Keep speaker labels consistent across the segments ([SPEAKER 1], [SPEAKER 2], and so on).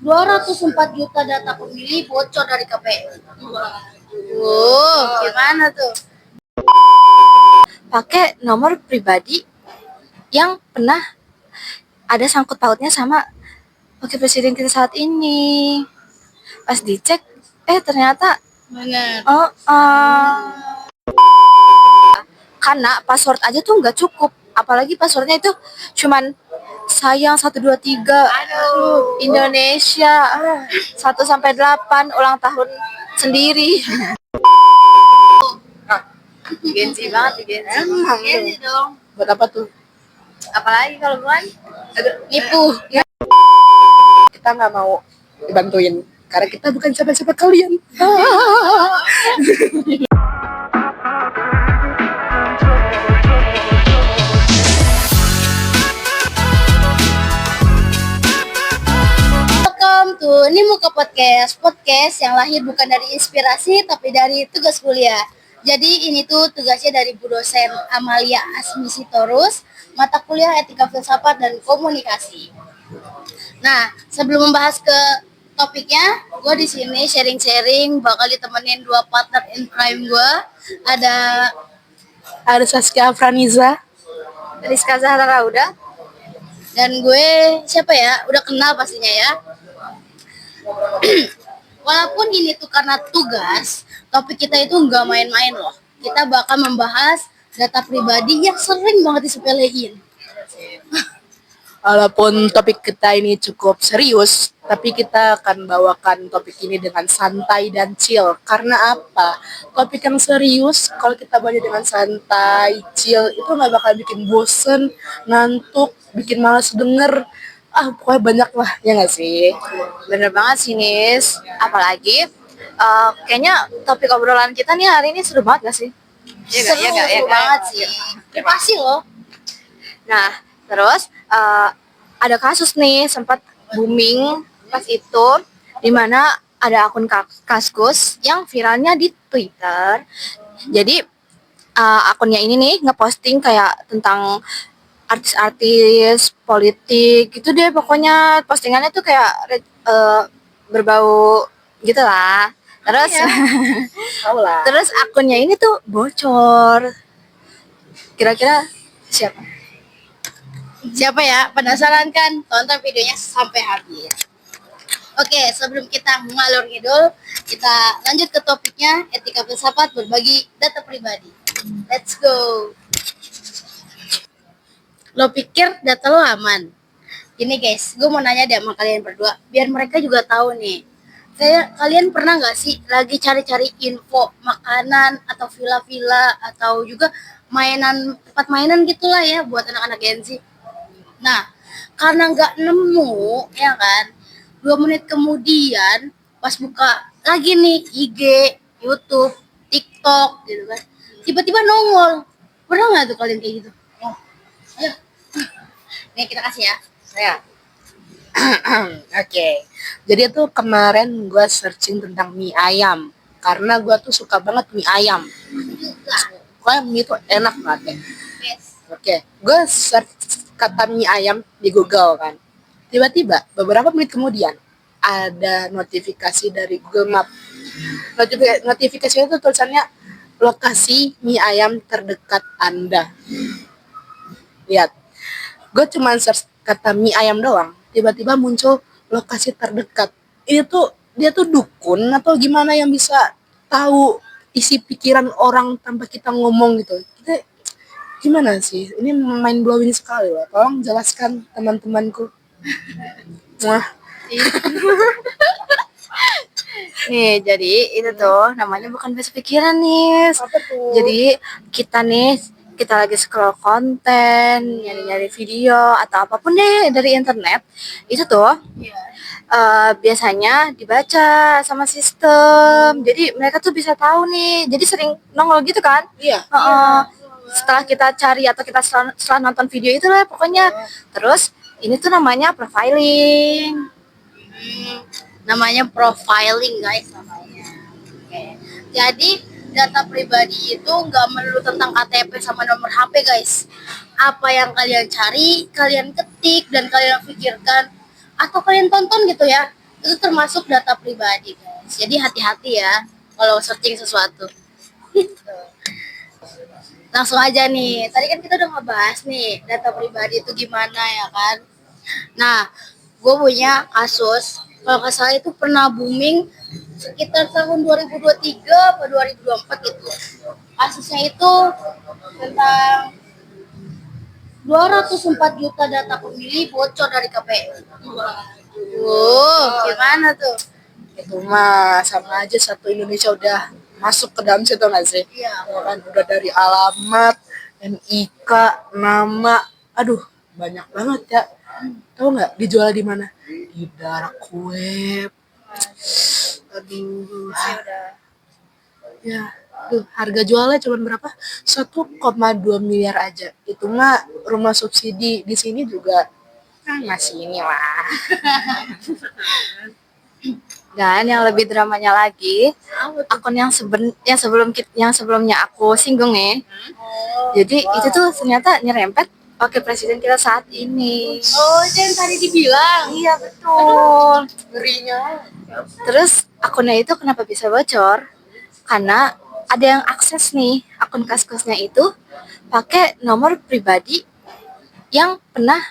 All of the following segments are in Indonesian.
[SPEAKER 1] 204 juta data pemilih bocor dari KPU. Gimana tuh?
[SPEAKER 2] Pakai nomor pribadi yang pernah ada sangkut pautnya sama wakil presiden kita saat ini. Pas dicek, ternyata
[SPEAKER 1] Benar.
[SPEAKER 2] karena password aja tuh nggak cukup, apalagi passwordnya itu cuman sayang 123 Indonesia 1-8 ulang tahun sendiri. Gengsi banget, gengsi.
[SPEAKER 1] Gengsi dong.
[SPEAKER 3] Buat apa tuh?
[SPEAKER 2] Apalagi kalau bukan
[SPEAKER 1] Nipu.
[SPEAKER 3] Kita nggak mau dibantuin karena kita bukan siapa-siapa kalian.
[SPEAKER 1] Welcome to Nimuka Podcast yang lahir bukan dari inspirasi tapi dari tugas kuliah. Jadi ini tuh tugasnya dari Bu dosen Amalia Asmi Sitorus, mata kuliah Etika Filsafat dan Komunikasi. Nah, sebelum membahas ke topiknya, gue di sini sharing-sharing bakal ditemenin dua partner in crime gue.
[SPEAKER 3] Ada Saskia Franiza,
[SPEAKER 2] Rizka Zahra Rauda.
[SPEAKER 1] Dan gue siapa ya? Udah kenal pastinya ya. Walaupun ini tuh karena tugas, topik kita itu nggak main-main loh. Kita bakal membahas data pribadi yang sering banget disepelein.
[SPEAKER 3] walaupun topik kita ini cukup serius, tapi kita akan bawakan topik ini dengan santai dan chill. Karena apa? Topik yang serius, kalau kita bawa dengan santai, chill, itu nggak bakal bikin bosen, ngantuk, bikin malas denger. Pokoknya banyak lah, ya nggak sih?
[SPEAKER 2] Bener banget sih, Nis. Apalagi kayaknya topik obrolan kita nih hari ini seru banget gak sih?
[SPEAKER 1] Seru banget sih. Pasti loh.
[SPEAKER 2] Nah, terus ada kasus nih sempat booming pas itu, dimana ada akun Kaskus yang viralnya di Twitter. Jadi akunnya ini nih ngeposting kayak tentang artis-artis, politik gitu deh, pokoknya postingannya tuh kayak berbau gitu lah. Terus
[SPEAKER 3] Tahu lah.
[SPEAKER 2] terus akunnya ini tuh bocor. Kira-kira siapa?
[SPEAKER 1] Siapa ya? Penasaran kan? Tonton videonya sampai habis. Oke, sebelum kita ngalor ngidul, kita lanjut ke topiknya, etika filsafat berbagi data pribadi. Let's go. Lo pikir data lo aman? Gini guys, gue mau nanya deh sama kalian berdua, biar mereka juga tahu nih. Kayak kalian pernah nggak sih lagi cari-cari info makanan atau villa-villa atau juga mainan, tempat mainan gitulah ya buat anak-anak Gen Z. Nah, karena nggak nemu, ya kan, 2 menit kemudian pas buka lagi nih IG, YouTube, TikTok gitu kan, tiba-tiba nongol. Pernah nggak tuh kalian kayak gitu? Ayo, nih kita kasih ya.
[SPEAKER 3] Saya. Oke. Jadi tuh kemarin gue searching tentang mie ayam. Karena gue tuh suka banget mie ayam. Pokoknya mie itu enak banget.
[SPEAKER 1] Yes.
[SPEAKER 3] Oke. Gue search kata mie ayam di Google kan. Tiba-tiba beberapa menit kemudian ada notifikasi dari Google Map. Notifikasinya itu tulisannya lokasi mie ayam terdekat Anda. Lihat. Gue cuma search kata mie ayam doang, tiba-tiba muncul lokasi terdekat. Ini tuh dia tuh dukun atau gimana yang bisa tahu isi pikiran orang tanpa kita ngomong gitu. Kita gimana sih? Ini mind blowing sekali loh. Tolong jelaskan teman-temanku. Wah,
[SPEAKER 2] Nih, jadi itu tuh namanya bukan basic pikiran nih.
[SPEAKER 3] apa tuh?
[SPEAKER 2] Jadi kita lagi scroll konten, nyari-nyari video atau apapun deh dari internet, itu tuh biasanya dibaca sama sistem. Jadi mereka tuh bisa tahu nih. Jadi sering nongol gitu kan?
[SPEAKER 3] Iya.
[SPEAKER 2] Setelah kita cari atau kita setelah nonton video itu lah pokoknya. Terus ini tuh namanya profiling.
[SPEAKER 1] Namanya profiling guys namanya. Oke. Jadi data pribadi itu nggak melulu tentang KTP sama nomor HP guys. Apa yang kalian cari, kalian ketik dan kalian pikirkan atau kalian tonton gitu ya, Itu termasuk data pribadi, guys. Jadi hati-hati ya kalau searching sesuatu. Gitu. Langsung aja nih. Tadi kan kita udah ngebahas nih data pribadi itu gimana ya kan. Nah, gue punya kasus kalau nggak salah itu pernah booming sekitar tahun 2023 atau 2024 gitu. Kasusnya itu tentang 204 juta data pemilih bocor dari KPU. Gimana tuh?
[SPEAKER 3] Itu mah sama aja satu Indonesia udah masuk ke dalam situ nggak sih?
[SPEAKER 1] Iya.
[SPEAKER 3] Ya kan udah dari alamat, NIK, nama, aduh banyak banget ya. Tahu nggak dijual di mana? Di dark web. Aduh, ya, tuh harga jualnya cuma berapa? 1,2 miliar aja. Itu mah rumah subsidi di sini juga masih inilah.
[SPEAKER 2] Dan yang lebih dramanya lagi, akun yang sebelumnya aku singgung nih. Jadi itu tuh ternyata nyerempet wakil presiden kita saat ini.
[SPEAKER 1] Oh, itu yang tadi dibilang.
[SPEAKER 2] Iya betul.
[SPEAKER 3] Ngerinya.
[SPEAKER 2] Terus akunnya itu kenapa bisa bocor? Karena ada yang akses nih akun Kaskusnya itu pakai nomor pribadi yang pernah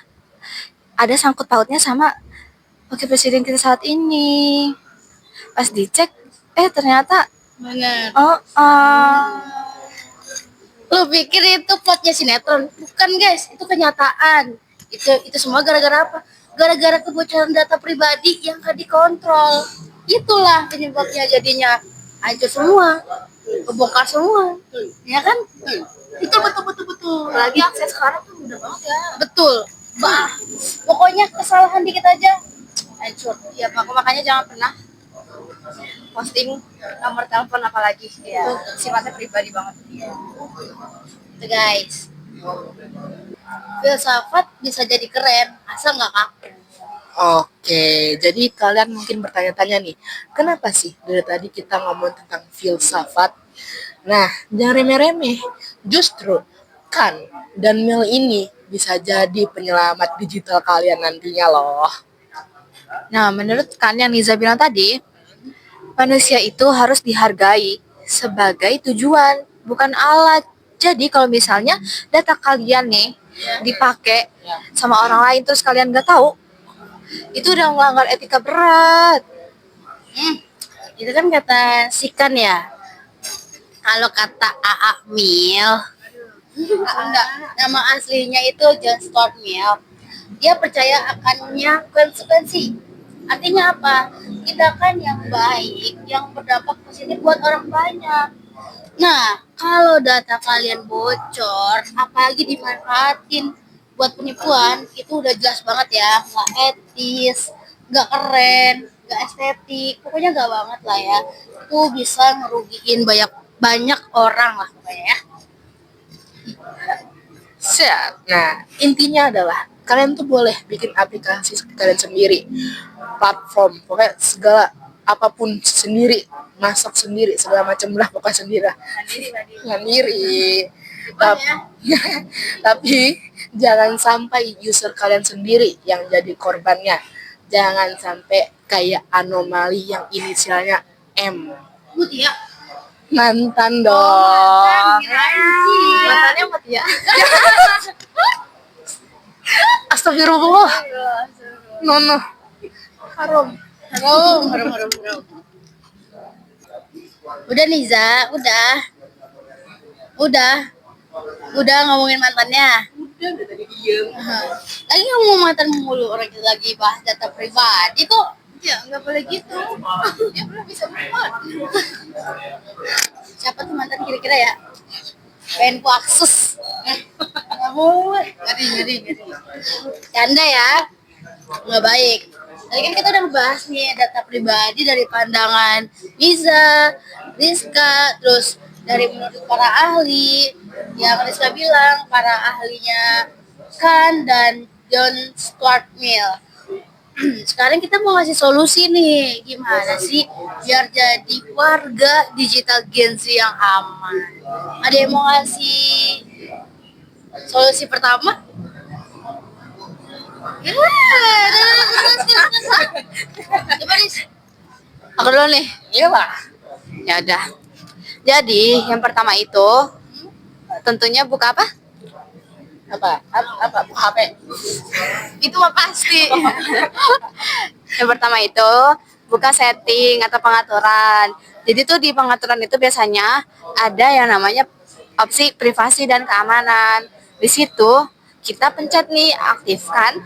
[SPEAKER 2] ada sangkut pautnya sama wakil presiden kita saat ini. Pas dicek, ternyata
[SPEAKER 1] Bener.
[SPEAKER 2] oh,
[SPEAKER 1] Lu pikir itu plotnya sinetron? Bukan, guys. Itu kenyataan. Itu semua gara-gara apa? Gara-gara kebocoran data pribadi yang gak dikontrol. Itulah penyebabnya jadinya hancur semua. Kebongkar semua. Ya kan? Betul.
[SPEAKER 2] lagi akses sekarang tuh mudah banget ya.
[SPEAKER 1] Betul. Pokoknya kesalahan dikit aja hancur.
[SPEAKER 2] Ya makanya jangan pernah posting nomor telepon apalagi ya sifatnya pribadi banget.
[SPEAKER 1] Itu, guys. Filsafat bisa jadi keren asal nggak kaku.
[SPEAKER 3] Oke, jadi kalian mungkin bertanya-tanya nih, kenapa sih dari tadi kita ngomong tentang filsafat? Nah, jangan remeh-remeh. Justru kan dan Mil ini bisa jadi penyelamat digital kalian nantinya loh.
[SPEAKER 2] Nah, menurut kan yang Niza bilang tadi, manusia itu harus dihargai sebagai tujuan, bukan alat. Jadi kalau misalnya data kalian nih dipakai sama orang lain terus kalian nggak tahu, itu udah melanggar etika berat.
[SPEAKER 1] Itu kan kata Sikan ya. Kalau kata AA Mil, enggak, nama aslinya itu John Stuart Mill. Dia percaya akannya konsekuensi. Artinya apa? Tindakan yang baik, yang berdampak positif buat orang banyak. Nah, kalau data kalian bocor, apalagi dimanfaatin buat penipuan, itu udah jelas banget ya, nggak etis, nggak keren, nggak estetik, pokoknya nggak banget lah ya. Itu bisa ngerugiin banyak orang lah pokoknya ya.
[SPEAKER 3] Siap. Nah, intinya adalah kalian tuh boleh bikin aplikasi kalian sendiri, platform, pokoknya segala apapun sendiri, masak sendiri, segala macam lah pokoknya sendiri lah. Mandiri. Tapi jangan sampai user kalian sendiri yang jadi korbannya. Jangan sampai kayak anomali yang inisialnya M.
[SPEAKER 1] Mutia.
[SPEAKER 3] Mantan dong.
[SPEAKER 2] Mantannya mati ya.
[SPEAKER 3] Astagfirullah. Nono. Haram.
[SPEAKER 1] Harum. Udah Niza, udah ngomongin mantannya.
[SPEAKER 3] Udah tadi diem.
[SPEAKER 1] Lagi ngomong mantan mulu, orang kita lagi bahas data pribadi kok. Ya nggak boleh gitu. Ya belum bisa berbuat. Siapa tuh mantan kira-kira ya? Pengen ku akses. Ngomong, ngeri. Canda ya, nggak baik. Tadi kan kita udah ngebahas nih data pribadi dari pandangan Niza, Rizka, terus dari menurut para ahli, yang Rizka bilang para ahlinya Khan dan John Stuart Mill. Sekarang kita mau ngasih solusi nih, gimana sih biar jadi warga digital Gen Z yang aman. Ada yang mau ngasih solusi pertama? Coba nih,
[SPEAKER 2] Aku dulu nih.
[SPEAKER 3] Iyalah.
[SPEAKER 2] Ya udah. Jadi yang pertama itu tentunya buka apa?
[SPEAKER 3] Apa HP?
[SPEAKER 2] Itu mah pasti. Yang pertama itu buka setting atau pengaturan. Jadi tuh di pengaturan itu biasanya ada yang namanya opsi privasi dan keamanan. Di situ kita pencet nih aktifkan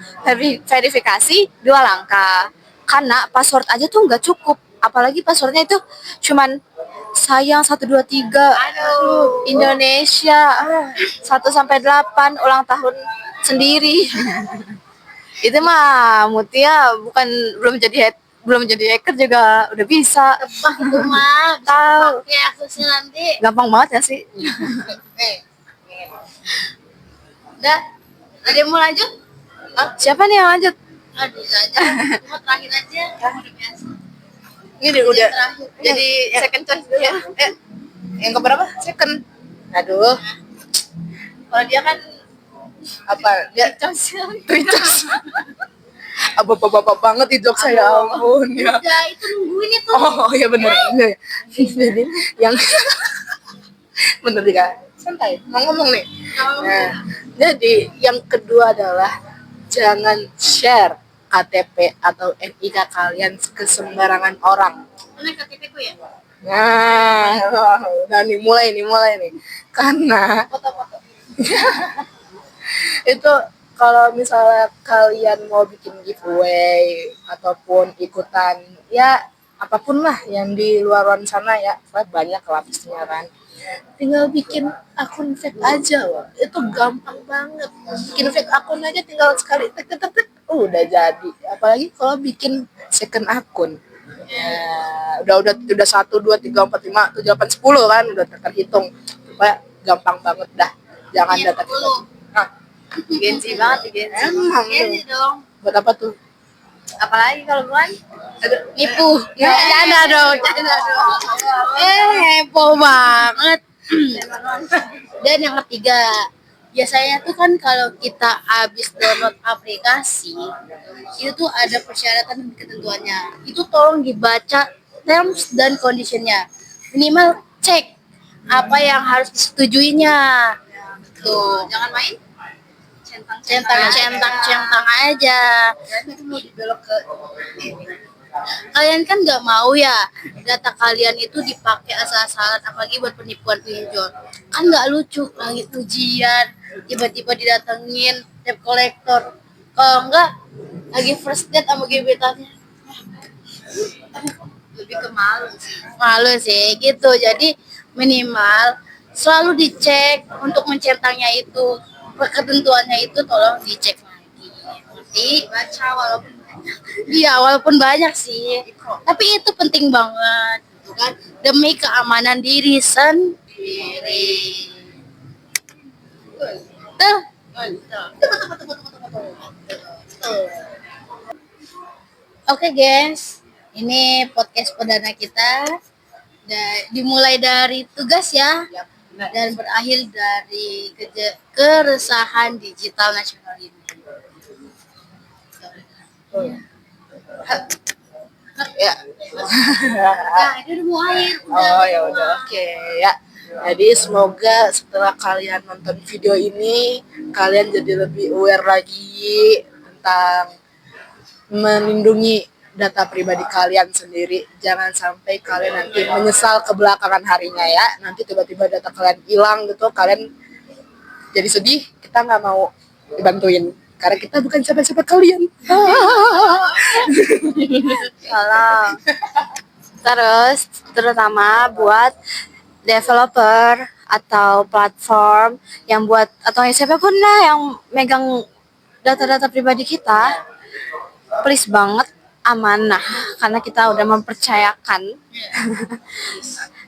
[SPEAKER 2] verifikasi 2 langkah. Karena password aja tuh nggak cukup. Apalagi passwordnya itu cuman sayang 123 Indonesia 1 sampai 8 ulang tahun sendiri. Itu mah Mutia belum jadi hacker juga udah bisa.
[SPEAKER 1] Tebak itu mah.
[SPEAKER 2] Tahu.
[SPEAKER 1] Pakai aksesnya nanti.
[SPEAKER 2] Gampang banget ya sih.
[SPEAKER 1] Udah. Ada yang mau lanjut?
[SPEAKER 2] Siapa nih yang lanjut?
[SPEAKER 1] Aduh, aja. Cuma terakhir aja. Udah biasa.
[SPEAKER 3] Ini udah
[SPEAKER 1] Terakhir.
[SPEAKER 2] Jadi second choice dulu.
[SPEAKER 3] yang keberapa? Second. Aduh,
[SPEAKER 2] Kalau dia kan
[SPEAKER 3] apa? Dia Twitch. Bapak-bapak banget itu saya ampun ya.
[SPEAKER 1] Udah, itu nungguin itu.
[SPEAKER 3] Oh iya benar. Jadi yang bener juga. Santai, mau ngomong nih. Nah, jadi yang kedua adalah jangan share KTP atau NIK kalian ke sembarangan orang.
[SPEAKER 1] Mana KTP ku ya?
[SPEAKER 3] Nah, udah nih mulai nih. Karena
[SPEAKER 1] Foto-foto.
[SPEAKER 3] itu kalau misalnya kalian mau bikin giveaway ataupun ikutan ya apapun lah yang di luaran sana ya, soalnya banyak lapisnya kan. Tinggal bikin akun fake aja loh. Itu gampang banget. Bikin fake akun aja tinggal sekali tek tek tek, tek, udah jadi. Apalagi kalau bikin second akun. Ya, udah 1 2 3 4 5 7 8 10 kan udah terhitung. Supaya gampang banget dah. Jangan
[SPEAKER 1] Iya,
[SPEAKER 3] data kita.
[SPEAKER 1] 10.
[SPEAKER 3] Nah,
[SPEAKER 2] Gensi banget nih Gensi.
[SPEAKER 3] emang
[SPEAKER 1] Ini
[SPEAKER 3] tuh.
[SPEAKER 1] dong.
[SPEAKER 3] Buat apa tuh?
[SPEAKER 2] Apalagi kalau bukan
[SPEAKER 1] Nipu.
[SPEAKER 2] Canda dong.
[SPEAKER 1] Heboh banget. Dan yang ketiga, biasanya tuh kan kalau kita habis download aplikasi, itu tuh ada persyaratan dan ketentuannya. Itu tolong dibaca terms dan conditionnya. Minimal cek apa yang harus disetujuinya. Tuh,
[SPEAKER 2] Jangan main
[SPEAKER 1] centang aja.
[SPEAKER 3] Mau dibelok ke
[SPEAKER 1] Kalian kan nggak mau ya data kalian itu dipakai asal-asalan, apalagi buat penipuan pinjol. Kan nggak lucu lagi ujian tiba-tiba didatengin debt collector. Kalau enggak lagi first date sama gebetannya,
[SPEAKER 2] lebih ke malu sih.
[SPEAKER 1] malu sih gitu. Jadi minimal selalu dicek untuk mencentangnya itu, ketentuannya itu tolong dicek lagi. Nanti
[SPEAKER 2] Baca walaupun
[SPEAKER 1] iya, walaupun banyak sih, tapi itu penting banget, gitu kan, demi keamanan diri sendiri. Tuh. Oke guys, ini podcast perdana kita. Dimulai dari tugas ya, dan berakhir dari keresahan digital nasional ini.
[SPEAKER 3] ya.
[SPEAKER 1] Nah, ini udah mau air.
[SPEAKER 3] Oh ya udah oke ya. Jadi semoga setelah kalian nonton video ini kalian jadi lebih aware lagi tentang melindungi data pribadi kalian sendiri. Jangan sampai kalian nanti menyesal kebelakangan harinya ya. Nanti tiba-tiba data kalian hilang gitu, kalian jadi sedih. Kita nggak mau dibantuin karena kita bukan siapa-siapa kalian.
[SPEAKER 2] salah. Terus terutama buat developer atau platform yang buat atau siapapun lah yang megang data-data pribadi kita, please banget amanah karena kita udah mempercayakan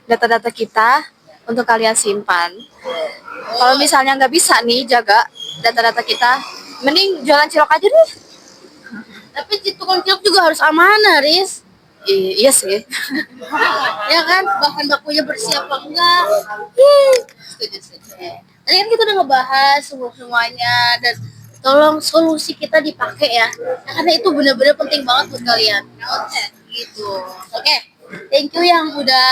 [SPEAKER 2] data-data kita untuk kalian simpan. Kalau misalnya nggak bisa nih jaga data-data kita, mending jualan cilok aja deh.
[SPEAKER 1] Tapi di tukang cilok juga harus amanah, Riz.
[SPEAKER 2] Iya sih.
[SPEAKER 1] Ya kan, bahan bakunya bersih apa enggak. Setuju. Tadi kan kita udah ngebahas semuanya, dan tolong solusi kita dipakai ya. Karena itu benar-benar penting banget buat kalian. Gitu. Oke. Thank you yang udah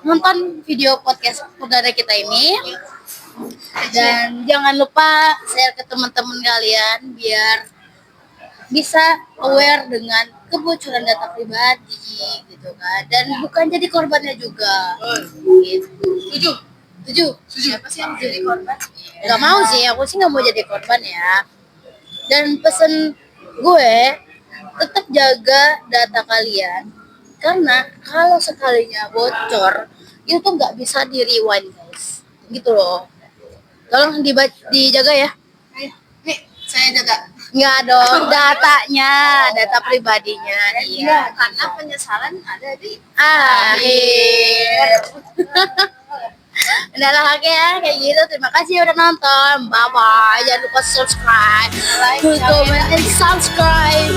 [SPEAKER 1] nonton video podcast perdana kita ini. Dan jangan lupa share ke teman-teman kalian biar bisa aware dengan kebocoran data pribadi gitu kan, dan bukan jadi korbannya juga. Gitu. Setuju? Siapa sih yang jadi korban? Gak mau sih, aku sih gak mau jadi korban ya. Dan pesen gue, tetap jaga data kalian, karena kalau sekalinya bocor itu tuh nggak bisa di rewind guys, gitu loh. Tolong dijaga ya.
[SPEAKER 3] Nih, saya jaga.
[SPEAKER 1] Nggak dong, data pribadinya. Iya.
[SPEAKER 2] Karena penyesalan ada di
[SPEAKER 1] Akhir. Udahlah oke ya, kayak gitu. Terima kasih udah nonton. Bye bye. Jangan lupa subscribe, like, comment, and subscribe.